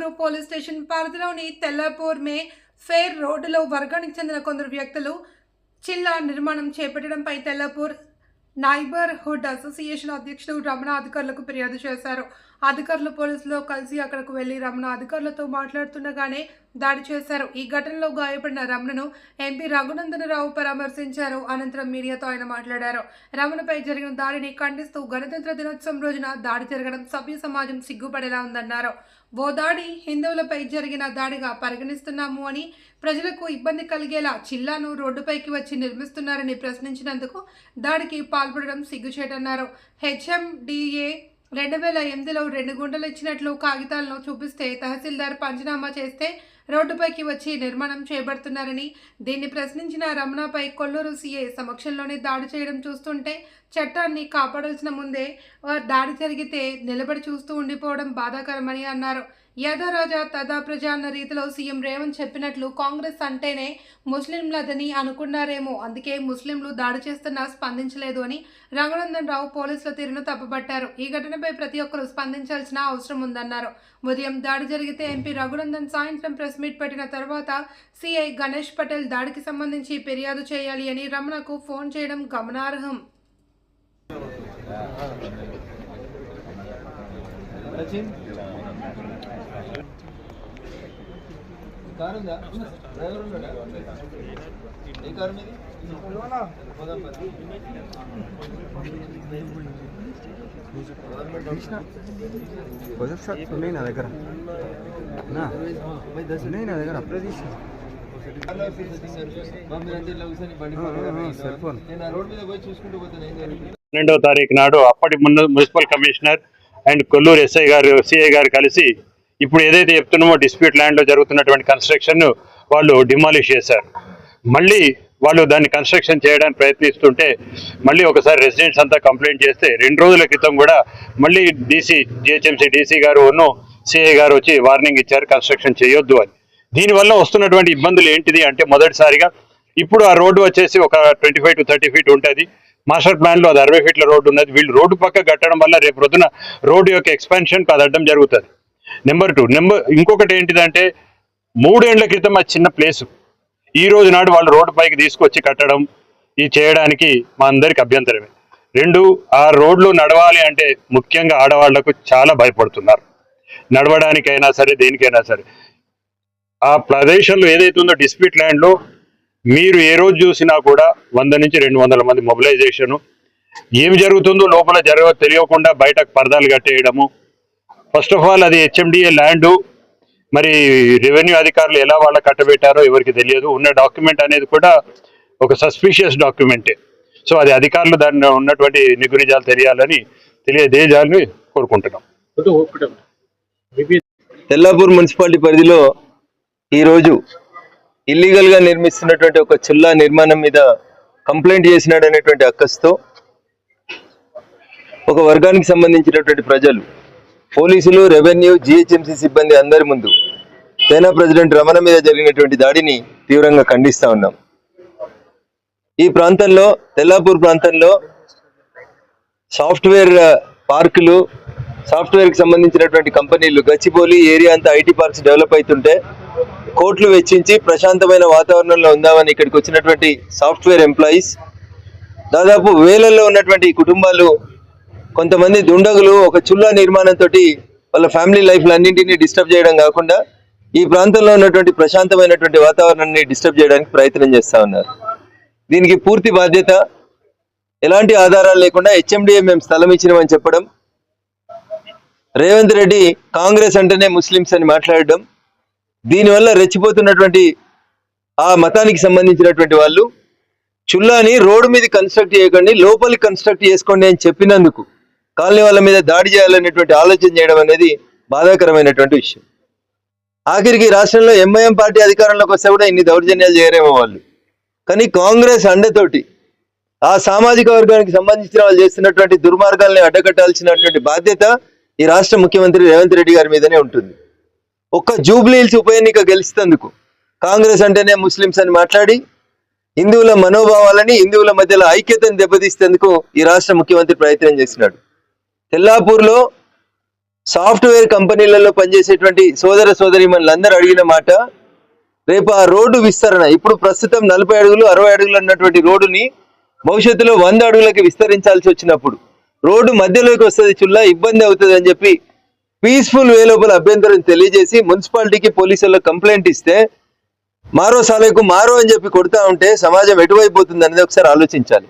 Tellapur police station పరిధిలోని తెల్లాపూర్ మే fair రోడ్డులో వర్గానికి చెందిన కొందరు వ్యక్తులు చిల్లా నిర్మాణం చేపట్టడంపై తెల్లాపూర్ నైబర్హుడ్ అసోసియేషన్ అధ్యక్షుడు రమణ అధికారులకు ఫిర్యాదు చేశారు. అధికారులు పోలీసులు కలిసి అక్కడకు వెళ్లి రమణ అధికారులతో మాట్లాడుతుండగానే దాడి చేశారు. ఈ ఘటనలో గాయపడిన రమణను ఎంపీ రఘునందనరావు పరామర్శించారు. అనంతరం మీడియాతో ఆయన మాట్లాడారు. రమణపై జరిగిన దాడిని ఖండిస్తూ గణతంత్ర దినోత్సవం రోజున దాడి జరగడం సభ్య సమాజం సిగ్గుపడేలా ఉందన్నారు. ఓ దాడి హిందువులపై జరిగిన దాడిగా పరిగణిస్తున్నాము అని, ప్రజలకు ఇబ్బంది కలిగేలా చిల్లాను రోడ్డుపైకి వచ్చి నిర్మిస్తున్నారని ప్రశ్నించినందుకు దాడికి పాల్పడడం సిగ్గుచేటన్నారు. హెచ్ఎండిఏ 2008లో 2 గుంటలు ఇచ్చినట్లు కాగితాలను చూపిస్తే తహసీల్దార్ పంచనామా చేస్తే రోడ్డుపైకి వచ్చి నిర్మాణం చేపడుతున్నారని, దీన్ని ప్రశ్నించిన రమణపై కొల్లూరు సీఐ సమక్షంలోనే దాడి చేయడం చూస్తుంటే చట్టాన్ని కాపాడాల్సిన ముందే దాడి జరిగితే నిలబడి చూస్తూ ఉండిపోవడం బాధాకరమని అన్నారు. యథా రాజా తదా ప్రజ అన్న రీతిలో సీఎం రేవంత్ చెప్పినట్లు కాంగ్రెస్ అంటేనే ముస్లింలదని అనుకున్నారేమో, అందుకే ముస్లింలు దాడి చేస్తున్నా స్పందించలేదు అని రఘునందనరావు పోలీసుల తీరును తప్పుపట్టారు. ఈ ఘటనపై ప్రతి ఒక్కరూ స్పందించాల్సిన అవసరం ఉందన్నారు. ఉదయం దాడి జరిగితే ఎంపీ రఘునందన్ సాయంత్రం ప్రెస్ మీట్ పెట్టిన తర్వాత సీఐ గణేష్ పటేల్ దాడికి సంబంధించి ఫిర్యాదు చేయాలి అని రమణకు ఫోన్ చేయడం గమనార్హం. నా దగ్గర అప్పుడే తీసి సెల్ ఫోన్ 12వ తారీఖు నాడు అప్పటి municipal commissioner and Kolluru SI గారు సిఐ గారు కలిసి ఇప్పుడు ఏదైతే చెప్తున్నామో డిస్ప్యూట్ ల్యాండ్లో జరుగుతున్నటువంటి కన్స్ట్రక్షన్ వాళ్ళు డిమాలిష్ చేశారు. మళ్ళీ వాళ్ళు దాన్ని కన్స్ట్రక్షన్ చేయడానికి ప్రయత్నిస్తుంటే మళ్ళీ ఒకసారి రెసిడెంట్స్ అంతా కంప్లైంట్ చేస్తే 2 రోజుల క్రితం కూడా మళ్ళీ జిహెచ్ఎంసీ డీసీ గారు సిఐ గారు వచ్చి వార్నింగ్ ఇచ్చారు కన్స్ట్రక్షన్ చేయొద్దు అని. దీనివల్ల వస్తున్నటువంటి ఇబ్బందులు ఏంటిది అంటే, మొదటిసారిగా ఇప్పుడు ఆ రోడ్డు వచ్చేసి ఒక 25 to 30 feet ఉంటుంది. మాస్టర్ ప్లాన్లో అది 60 feet రోడ్డు ఉన్నది. వీళ్ళు రోడ్డు పక్క కట్టడం వల్ల రేపు రొద్దున రోడ్డు యొక్క ఎక్స్పాన్షన్కి అది అడ్డం జరుగుతుంది. నెంబర్ 2 ఇంకొకటి ఏంటిదంటే, 3 ఏళ్ల క్రితం ఆ చిన్న ప్లేసు ఈ రోజు నాడు వాళ్ళు రోడ్డు పైకి తీసుకొచ్చి కట్టడం ఇది చేయడానికి మా అందరికి అభ్యంతరమే. 2, ఆ రోడ్లు నడవాలి అంటే ముఖ్యంగా ఆడవాళ్లకు చాలా భయపడుతున్నారు. నడవడానికైనా సరే దేనికైనా సరే ఆ ప్రదేశంలో ఏదైతే ఉందో డిస్ప్యూట్ ల్యాండ్లో మీరు ఏ రోజు చూసినా కూడా 100 నుంచి 200 మంది మొబిలైజేషను. ఏమి జరుగుతుందో లోపల తెలియకుండా బయటకు పరదాలు కట్టేయడము. ఫస్ట్ ఆఫ్ ఆల్ అది హెచ్ఎండిఏ ల్యాండు, మరి రెవెన్యూ అధికారులు ఎలా వాళ్ళ కట్టబెట్టారో ఎవరికి తెలియదు. ఉన్న డాక్యుమెంట్ అనేది కూడా ఒక సస్పిషియస్ డాక్యుమెంటే. సో అది అధికారులు దాన్ని ఉన్నటువంటి నిగునిజాలు తెలియజేయాలని కోరుకుంటున్నాం. తెల్లాపూర్ మున్సిపాలిటీ పరిధిలో ఈరోజు ఇల్లీగల్గా నిర్మిస్తున్నటువంటి ఒక చిల్లా నిర్మాణం మీద కంప్లైంట్ చేసినాడు అనేటువంటి అక్కస్తో ఒక వర్గానికి సంబంధించినటువంటి ప్రజలు, పోలీసులు, రెవెన్యూ, జిహెచ్ఎంసీ సిబ్బంది అందరి ముందు సేనా ప్రెసిడెంట్ రమణ మీద జరిగినటువంటి దాడిని తీవ్రంగా ఖండిస్తా ఉన్నాం. ఈ ప్రాంతంలో, తెల్లాపూర్ ప్రాంతంలో సాఫ్ట్వేర్ పార్కులు, సాఫ్ట్వేర్కి సంబంధించినటువంటి కంపెనీలు, గచ్చిబౌలి ఏరియా అంతా ఐటీ పార్క్స్ డెవలప్ అవుతుంటే కోట్లు వెచ్చించి ప్రశాంతమైన వాతావరణంలో ఉందామని ఇక్కడికి వచ్చినటువంటి సాఫ్ట్వేర్ ఎంప్లాయీస్, దాదాపు వేలల్లో ఉన్నటువంటి కుటుంబాలు, కొంతమంది దుండగులు ఒక చుల్లా నిర్మాణంతో వాళ్ళ ఫ్యామిలీ లైఫ్లు అన్నింటినీ డిస్టర్బ్ చేయడం కాకుండా ఈ ప్రాంతంలో ఉన్నటువంటి ప్రశాంతమైనటువంటి వాతావరణాన్ని డిస్టర్బ్ చేయడానికి ప్రయత్నం చేస్తూ ఉన్నారు. దీనికి పూర్తి బాధ్యత ఎలాంటి ఆధారాలు లేకుండా హెచ్ఎండిఏ మేము స్థలం ఇచ్చినామని చెప్పడం, రేవంత్ రెడ్డి కాంగ్రెస్ అంటేనే ముస్లిమ్స్ అని మాట్లాడడం, దీనివల్ల రెచ్చిపోతున్నటువంటి ఆ మతానికి సంబంధించినటువంటి వాళ్ళు చుల్లాని రోడ్డు మీద కన్స్ట్రక్ట్ చేయకండి, లోపలికి కన్స్ట్రక్ట్ చేసుకోండి అని చెప్పినందుకు కాలనీ వాళ్ళ మీద దాడి చేయాలనేటువంటి ఆలోచన చేయడం అనేది బాధాకరమైనటువంటి విషయం. ఆఖరికి రాష్ట్రంలో ఎంఐఎం పార్టీ అధికారంలోకి వస్తే కూడా ఇన్ని దౌర్జన్యాలు చేయరేమో వాళ్ళు. కానీ కాంగ్రెస్ అండతోటి ఆ సామాజిక వర్గానికి సంబంధించిన వాళ్ళు చేస్తున్నటువంటి దుర్మార్గాల్ని అడ్డకట్టాల్సినటువంటి బాధ్యత ఈ రాష్ట్ర ముఖ్యమంత్రి రేవంత్ రెడ్డి గారి మీదనే ఉంటుంది. ఒక్క జూబ్లీ హిల్స్ ఉప ఎన్నిక గెలిచేందుకు కాంగ్రెస్ అంటేనే ముస్లిమ్స్ అని మాట్లాడి హిందువుల మనోభావాలని, హిందువుల మధ్యలో ఐక్యతను దెబ్బతీసేందుకు ఈ రాష్ట్ర ముఖ్యమంత్రి ప్రయత్నం చేసినాడు. తెల్లాపూర్లో సాఫ్ట్వేర్ కంపెనీలలో పనిచేసేటువంటి సోదర సోదరీమణులందరూ అడిగిన మాట, రేపు ఆ రోడ్డు విస్తరణ, ఇప్పుడు ప్రస్తుతం 40 అడుగులు 60 అడుగులు అన్నటువంటి రోడ్డుని భవిష్యత్తులో 100 అడుగులకి విస్తరించాల్సి వచ్చినప్పుడు రోడ్డు మధ్యలోకి వస్తుంది, చుల్లా ఇబ్బంది అవుతుంది అని చెప్పి పీస్ఫుల్ వే లోపల అభ్యంతరం తెలియజేసి మున్సిపాలిటీకి పోలీసులకు కంప్లైంట్ ఇస్తే మారో సాలేకు మారో అని చెప్పి కొడతా ఉంటే సమాజం ఎటువైపోతుంది అనేది ఒకసారి ఆలోచించాలి.